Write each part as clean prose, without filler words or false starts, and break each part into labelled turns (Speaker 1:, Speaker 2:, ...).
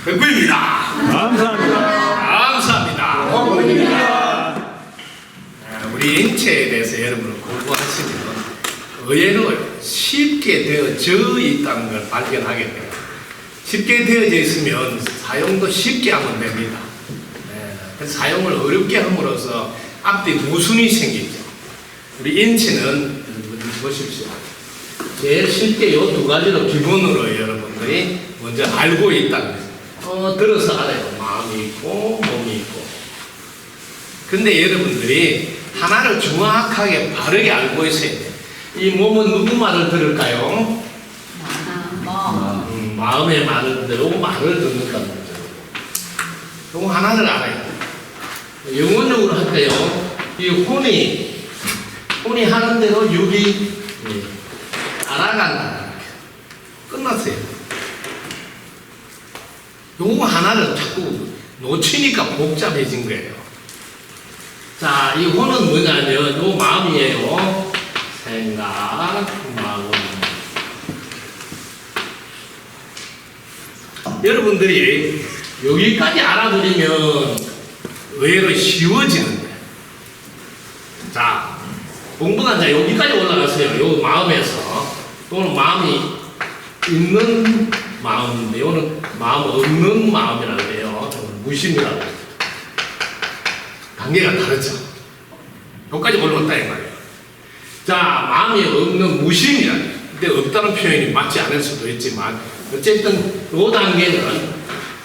Speaker 1: 덕구입니다.
Speaker 2: 감사합니다.
Speaker 1: 감사합니다.
Speaker 2: 우리 인체에 대해서 여러분 공부하시면 의외로 쉽게 되어져 있다는 걸 발견하게 돼요. 쉽게 되어져 있으면 사용도 쉽게 하면 됩니다. 그래서 사용을 어렵게 함으로써 앞뒤 모순이 생기죠. 우리 인체는 보십시오. 제일 쉽게 이 두 가지로 기본으로 여러분들이 먼저 알고 있다는 거죠. 들어서 알아요. 마음이 있고 몸이 있고. 근데 여러분들이 하나를 정확하게 바르게 알고 있어야 돼요. 이 몸은 누구 말을 들을까요? 마음의 말을 듣고 말을 듣는다는 거죠. 요거 하나를 알아야 돼요. 영혼적으로 할까요? 이 혼이 하는 대로 육이 따라간다. 끝났어요. 요거 하나를 자꾸 놓치니까 복잡해진 거예요. 자, 이 혼은 뭐냐면 요 마음이에요. 생각, 마음. 여러분들이 여기까지 알아버리면 의외로 쉬워지는 거예요. 자, 공부가 이제 여기까지 올라갔어요. 요 마음에서. 또는 마음이 있는 마음인데, 요는 마음 없는 마음이라고 해요. 무심이라고 해요. 단계가 다르죠. 여기까지 올라왔다 이 말이에요. 자, 마음이 없는 무심이라. 근데 없다는 표현이 맞지 않을 수도 있지만 어쨌든 이 단계는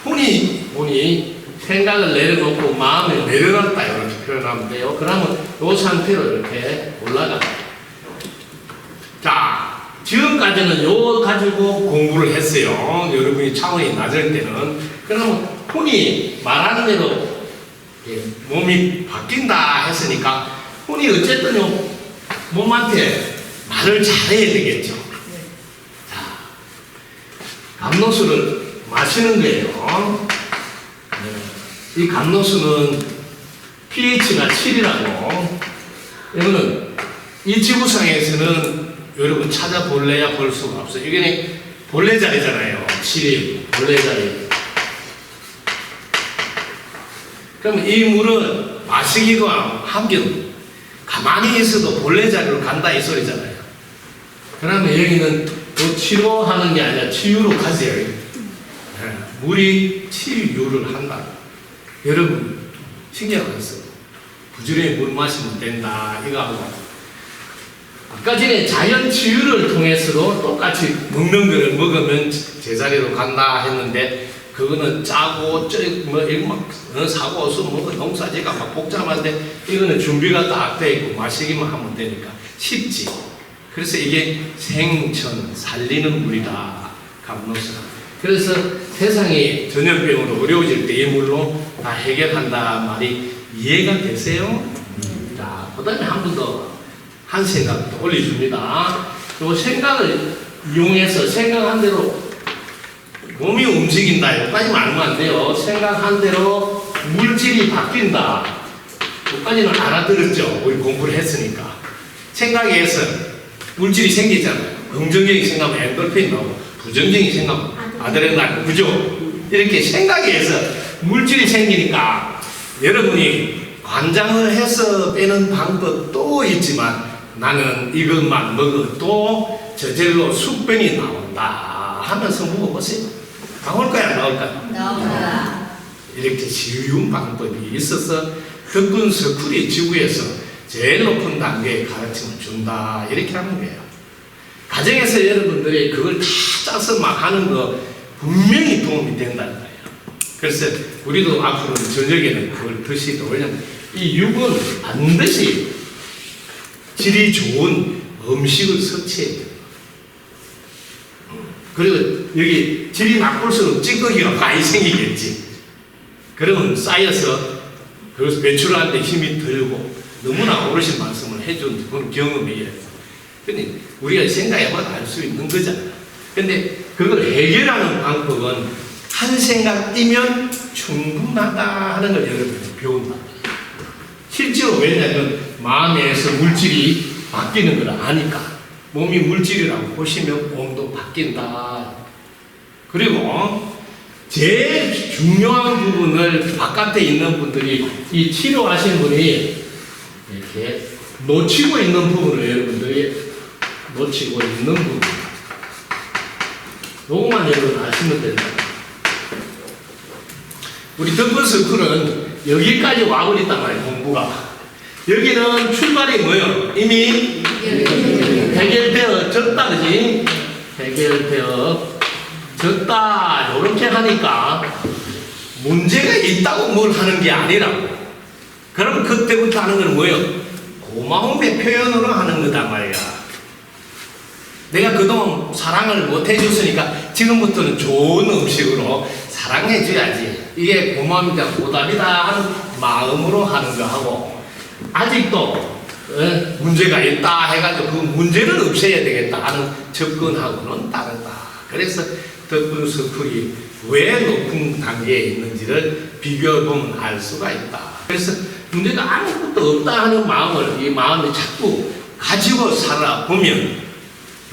Speaker 2: 혼이 생각을 내려놓고 마음을 내려놨다 이렇게 표현하면 돼요. 그러면 이 상태로 이렇게 올라가요. 자, 지금까지는 요 가지고 공부를 했어요. 여러분이 차원이 낮을 때는. 그러면 혼이 말하는 대로 몸이 바뀐다 했으니까 혼이 어쨌든 요 몸한테 말을 잘해야 되겠죠. 자, 감로수를 마시는 거예요. 이 감로수는 pH가 7이라고. 이거는 이 지구상에서는 여러분 찾아볼래야 볼 수가 없어요. 이게 본래 자리잖아요. 7이 본래 자리. 그럼 이 물은 마시기가 하긴 가만히 있어도 본래 자리로 간다 이 소리잖아요. 그러면 여기는 또 치료하는 게 아니라 치유로 가세요. 물이 치유를 한다. 여러분 신기하겠어요. 부지런히 물 마시면 된다 이거하고 아까 전에 자연 치유를 통해서도 똑같이 먹는 거를 먹으면 제자리로 간다 했는데 그거는 짜고 사고 없으면 농사지가 막 복잡한데 이거는 준비가 딱 돼 있고 마시기만 하면 되니까 쉽지. 그래서 이게 생천 살리는 물이다. 감로수. 그래서 세상이 전염병으로 어려워질 때 이 물로 다 해결한다 말이 이해가 되세요? 자, 그 다음에 한 번 더 한 생각 더 올려줍니다. 요 생각을 이용해서 생각한 대로 몸이 움직인다. 여기까지만 알면 안 돼요. 생각한 대로 물질이 바뀐다. 여기까지는 알아들었죠. 우리 공부를 했으니까. 생각에 의해서 물질이 생기잖아요. 긍정적인 생각하면 엔돌핀 나오고 부정적인 생각하면 아드레날린, 그죠? 이렇게 생각에 의해서 물질이 생기니까 여러분이 관장을 해서 빼는 방법도 있지만 나는 이것만 먹어도 저절로 숙변이 나온다 하면서 먹어보세요. 나올까요? 안 나올까요?
Speaker 3: 나옵니다.
Speaker 2: 이렇게 쉬운 방법이 있어서 덕분 서쿨이 지구에서 제일 높은 단계의 가르침을 준다 이렇게 하는 거예요. 가정에서 여러분들이 그걸 다 짜서 막 하는 거 분명히 도움이 된다는 거예요. 그래서 우리도 앞으로는 저녁에는 그걸 드시도. 왜냐면 이 육은 반드시 질이 좋은 음식을 섭취해야 돼요. 그리고 여기 질이 나쁠수록 찌꺼기가 많이 생기겠지. 그러면 쌓여서 그래서 배출하는데 힘이 들고 너무나 어르신 말씀을 해준 그런 경험이에요. 근데 우리가 생각해봐도 알 수 있는 거잖아요. 근데 그걸 해결하는 방법은 한 생각이면 충분하다 하는 걸 여러분이 배운다. 실제로 왜냐하면 마음에서 물질이 바뀌는 걸 아니까. 몸이 물질이라고 보시면 몸도 바뀐다. 그리고 제일 중요한 부분을 바깥에 있는 분들이 이 치료하시는 분이 이렇게 놓치고 있는 부분을 여러분들이 놓치고 있는 부분. 요것만 여러분 아시면 된다. 우리 덕분스쿨은 여기까지 와버렸단 말이에요, 공부가. 여기는 출발이 뭐예요? 이미 해결되어졌다, 그지? 해결되어졌다. 요렇게 하니까 문제가 있다고 뭘 하는 게 아니라고. 그럼 그때부터 하는 건 뭐예요? 고마움의 표현으로 하는 거단 말이야. 내가 그동안 사랑을 못 해줬으니까 지금부터는 좋은 음식으로 사랑해줘야지. 이게 고마움이다, 보답이다 하는 마음으로 하는 거하고, 아직도 문제가 있다 해가지고 그 문제는 없애야 되겠다 하는 접근하고는 다르다. 그래서 덕분스쿨이 왜 높은 단계에 있는지를 비교해보면 알 수가 있다. 그래서 문제가 아무것도 없다 하는 마음을, 이 마음을 자꾸 가지고 살아보면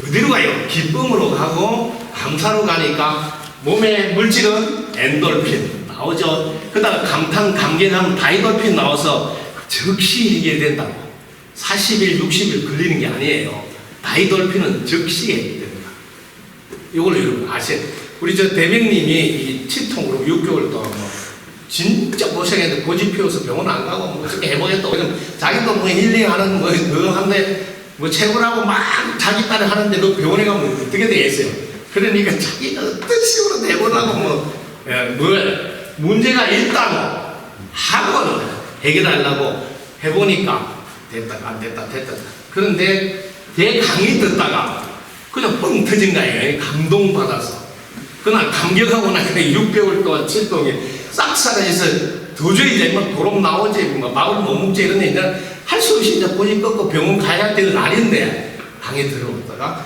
Speaker 2: 어디로 가요? 기쁨으로 가고 감사로 가니까 몸의 물질은 엔돌핀 나오죠. 그다가 감탄, 감개하면 다이돌핀 나와서 즉시 해결된다고. 40일, 60일 걸리는 게 아니에요. 다이돌핀은 즉시 해결됩니다. 이걸 여러분 아셔야 돼요. 우리 저 대명님이 이 치통으로 6개월 동안 진짜 고생했는데 고집 피워서 병원 안 가고 뭐 어떻게 해보겠다고. 자기도 뭐 힐링하는 뭐 그거 한데 뭐 채굴하고 막 자기 딸이 하는데 너 병원에 가면 어떻게 되겠어요? 그러니까 자기가 어떤 식으로 해보려고 뭘 문제가 있다고 하고 해결하려고 해보니까 됐다 안 됐다. 그런데 대 강의 듣다가 그냥 뻥 터진 거예요. 감동받아서. 그날 감격하고 나니까 6개월 동안 7동에 싹 사라져서 도저히 이제 막 도록 나오지, 마음 못 먹지 이런 이제 할 수 없이 이제 고집 꺾고 병원 가야 되는 날인데 방에 들어오다가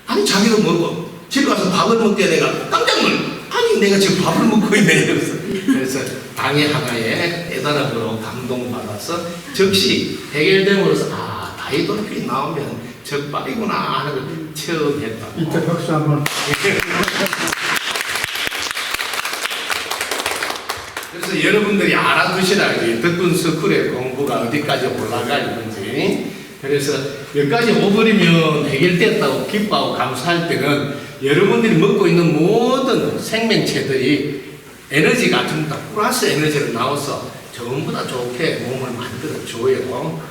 Speaker 2: 아니 자기도 먹고 집에 가서 밥을 먹게 내가 깜짝 놀라. 아니 내가 지금 밥을 먹고 있네 이러면서. 그래서 방에 하나에 깨달음으로 감동받아서 즉시 해결됨으로써 아 다이돌핀 나오면 적발이구나 하는 걸 체험했다고.
Speaker 3: 이때 박수 한번.
Speaker 2: 그래서 여러분들이 알아두시라. 덕분스쿨의 공부가 어디까지 올라가 있는지. 그래서 여기까지 오버리면 해결됐다고 기뻐하고 감사할 때는 여러분들이 먹고 있는 모든 생명체들이 에너지가 전부 다 플러스 에너지로 나와서 전부 다 좋게 몸을 만들어줘요.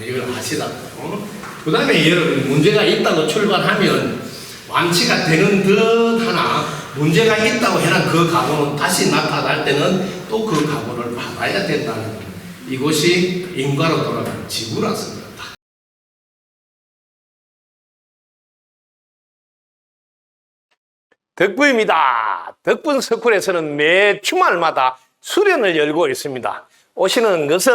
Speaker 2: 이걸 아시라고. 그 다음에 여러분 문제가 있다고 출발하면 완치가 되는 듯 하나 문제가 있다고 해라 그 각오는 다시 나타날 때는 또 그 각오를 받아야 된다는 것. 이것이 인과로 돌아가는 지구라서 그렇다. 덕분입니다. 덕분스쿨에서는 매 주말마다 수련을 열고 있습니다. 오시는 것은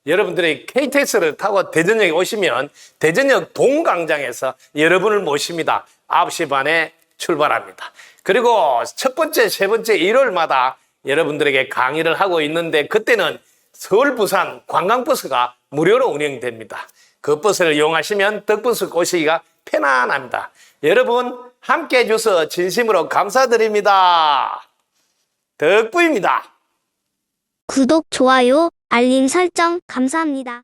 Speaker 2: 여러분들이 KTX를 타고 대전역에 오시면 대전역 동광장에서 여러분을 모십니다. 9시 반에 출발합니다. 그리고 첫 번째, 세 번째 일요일마다 여러분들에게 강의를 하고 있는데 그때는 서울, 부산 관광버스가 무료로 운행됩니다. 그 버스를 이용하시면 덕분스쿨 오시기가 편안합니다. 여러분 함께 해주셔서 진심으로 감사드립니다. 덕분입니다.
Speaker 4: 구독, 좋아요, 알림 설정 감사합니다.